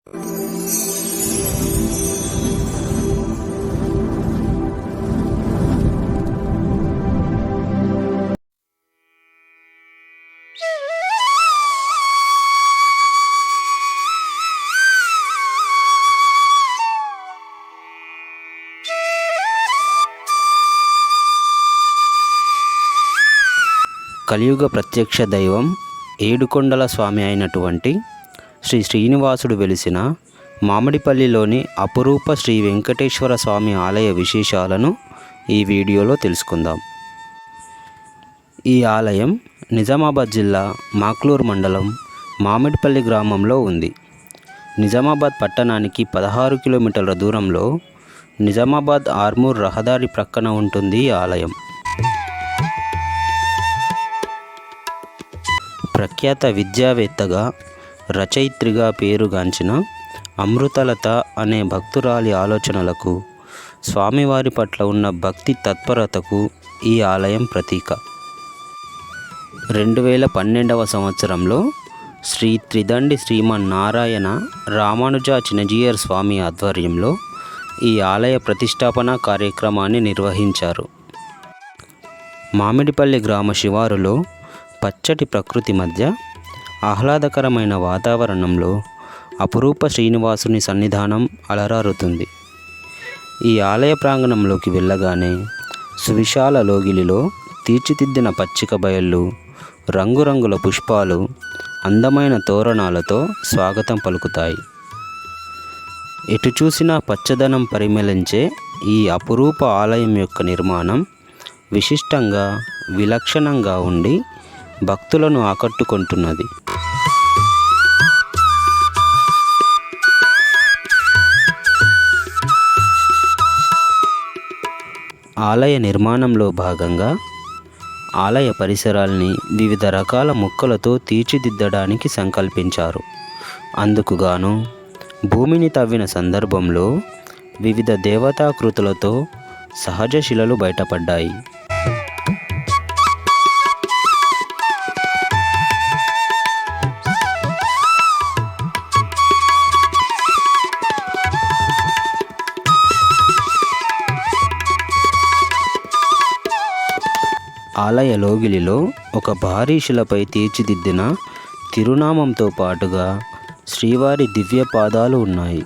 కలియుగ ప్రత్యక్ష దైవం ఏడుకొండల స్వామి అయినటువంటి శ్రీ శ్రీనివాసుడు వెలిసిన మామిడిపల్లిలోని అపురూప శ్రీ వెంకటేశ్వర స్వామి ఆలయ విశేషాలను ఈ వీడియోలో తెలుసుకుందాం. ఈ ఆలయం నిజామాబాద్ జిల్లా మాక్లూర్ మండలం మామిడిపల్లి గ్రామంలో ఉంది. నిజామాబాద్ పట్టణానికి 16 కిలోమీటర్ల దూరంలో నిజామాబాద్ ఆర్మూర్ రహదారి ప్రక్కన ఉంటుంది ఈ ఆలయం. ప్రఖ్యాత విద్యావేత్తగా, రచయిత్రిగా పేరుగాంచిన అమృతలత అనే భక్తురాలి ఆలోచనలకు, స్వామివారి పట్ల ఉన్న భక్తి తత్పరతకు ఈ ఆలయం ప్రతీక. 2012వ సంవత్సరంలో శ్రీ త్రిదండి శ్రీమన్నారాయణ రామానుజ చినజీయర్ స్వామి ఆధ్వర్యంలో ఈ ఆలయ ప్రతిష్టాపన కార్యక్రమాన్ని నిర్వహించారు. మామిడిపల్లి గ్రామ శివారులో పచ్చటి ప్రకృతి మధ్య ఆహ్లాదకరమైన వాతావరణంలో అపురూప శ్రీనివాసుని సన్నిధానం అలరారుతుంది. ఈ ఆలయ ప్రాంగణంలోకి వెళ్ళగానే సువిశాల లోగిలిలో తీర్చిదిద్దిన పచ్చిక బయళ్ళు, రంగురంగుల పుష్పాలు, అందమైన తోరణాలతో స్వాగతం పలుకుతాయి. ఎటు చూసినా పచ్చదనం పరిమళించే ఈ అపురూప ఆలయం యొక్క నిర్మాణం విశిష్టంగా, విలక్షణంగా ఉండి భక్తులను ఆకట్టుకుంటున్నది. ఆలయ నిర్మాణంలో భాగంగా ఆలయ పరిసరాల్ని వివిధ రకాల మొక్కలతో తీర్చిదిద్దడానికి సంకల్పించారు. అందుకుగాను భూమిని తవ్విన సందర్భంలో వివిధ దేవతాకృతులతో సహజ శిలలు బయటపడ్డాయి. ఆలయ లోగిలిలో ఒక భారీ శిలపై తీర్చిదిద్దిన తిరునామంతో పాటుగా శ్రీవారి దివ్య పాదాలు ఉన్నాయి.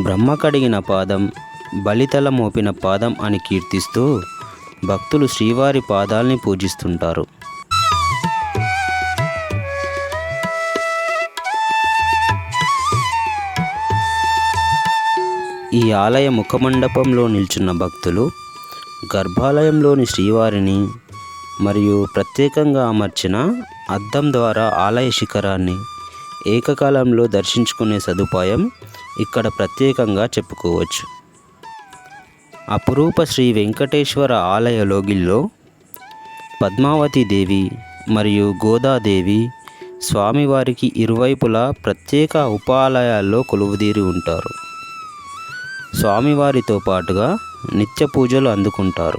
బ్రహ్మ కడిగిన పాదం, బలితల మోపిన పాదం అని కీర్తిస్తూ భక్తులు శ్రీవారి పాదాల్ని పూజిస్తుంటారు. ఈ ఆలయ ముఖమండపంలో నిల్చున్న భక్తులు గర్భాలయంలోని శ్రీవారిని మరియు ప్రత్యేకంగా అమర్చిన అద్దం ద్వారా ఆలయ శిఖరాన్ని ఏకకాలంలో దర్శించుకునే సదుపాయం ఇక్కడ ప్రత్యేకంగా చెప్పుకోవచ్చు. అపురూప శ్రీ వెంకటేశ్వర ఆలయ లోగిల్లో పద్మావతి దేవి మరియు గోదాదేవి స్వామివారికి ఇరువైపులా ప్రత్యేక ఉపాలయాల్లో కొలువుదీరి ఉంటారు. స్వామివారితో పాటుగా నిత్య పూజలు అందుకుంటారు.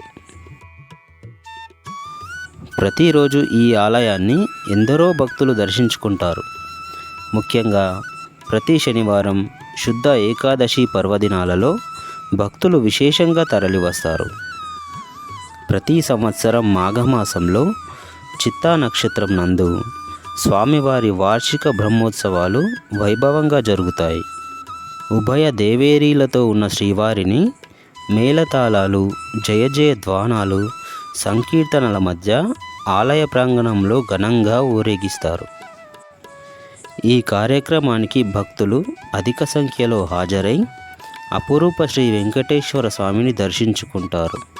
ప్రతిరోజు ఈ ఆలయాన్ని ఎందరో భక్తులు దర్శించుకుంటారు. ముఖ్యంగా ప్రతి శనివారం శుద్ధ ఏకాదశి పర్వదినాలలో భక్తులు విశేషంగా తరలివస్తారు. ప్రతి సంవత్సరం మాఘమాసంలో చిత్తా నక్షత్రం నందు స్వామివారి వార్షిక బ్రహ్మోత్సవాలు వైభవంగా జరుగుతాయి. ఉభయ దేవేరీలతో ఉన్న శ్రీవారిని మేళతాళాలు, జయ జయ ధ్వానాలు, సంకీర్తనల మధ్య ఆలయ ప్రాంగణంలో ఘనంగా ఊరేగిస్తారు. ఈ కార్యక్రమానికి భక్తులు అధిక సంఖ్యలో హాజరై అపురూప శ్రీ వెంకటేశ్వర స్వామిని దర్శించుకుంటారు.